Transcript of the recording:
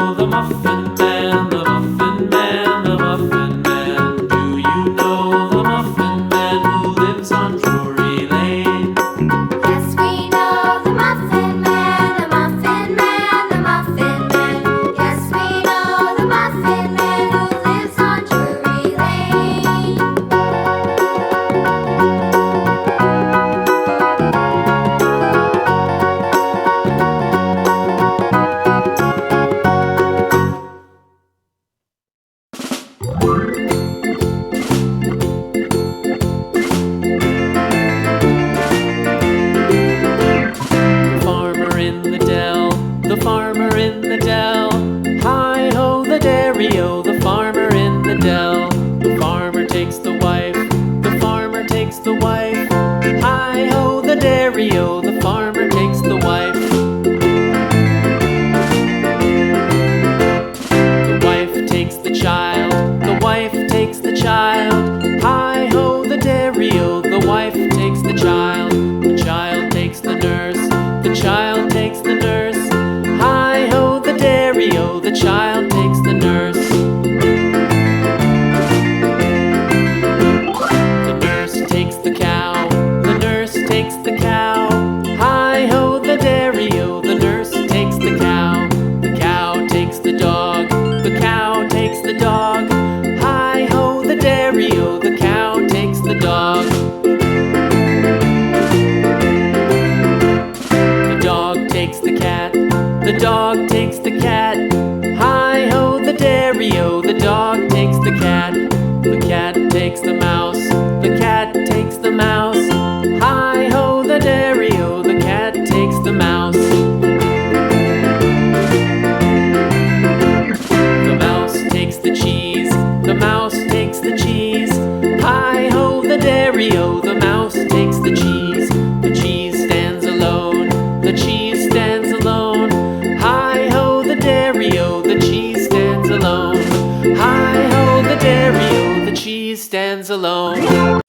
know the Muffin Man, the Muffin Man, the Muffin Man? Do you know the Muffin Man who lives on Drury Lane? Yes, we know the Muffin Man, the Muffin Man, the Muffin Man. Yes, we know the Muffin Man who lives on Drury Lane. The farmer in the dell, hi-ho the dairy-o, the farmer in the dell. The farmer takes the wife, the farmer takes the wife, hi-ho the dairy-o, the farmer takes the wife. The wife takes the child, the wife takes the child, hi-ho the dairy-o, the wife takes the child. The child takes the nurse, the child takes the nurse, hi-ho the dairy-o, the child takes the nurse. The nurse takes the cow, the nurse takes the cow, hi-ho the dairy-o, the nurse takes the cow. The cow takes the dog, the cow takes the dog, hi-ho the dairy-o, the cow takes the dog. Takes the cat, the dog takes the cat, hi-ho the dairy-o, the dog takes the cat. The cat takes the mouse, the cat takes the mouse, hi-ho the dairy-o, the cat takes the mouse. The mouse takes the cheese, the mouse takes the cheese, hi-ho the dairy-o, the mouse takes the cheese. The cheese stands alone, the cheese stands alone, hi-ho the dairy-o, the cheese stands alone, hi-ho the dairy-o, the cheese stands alone.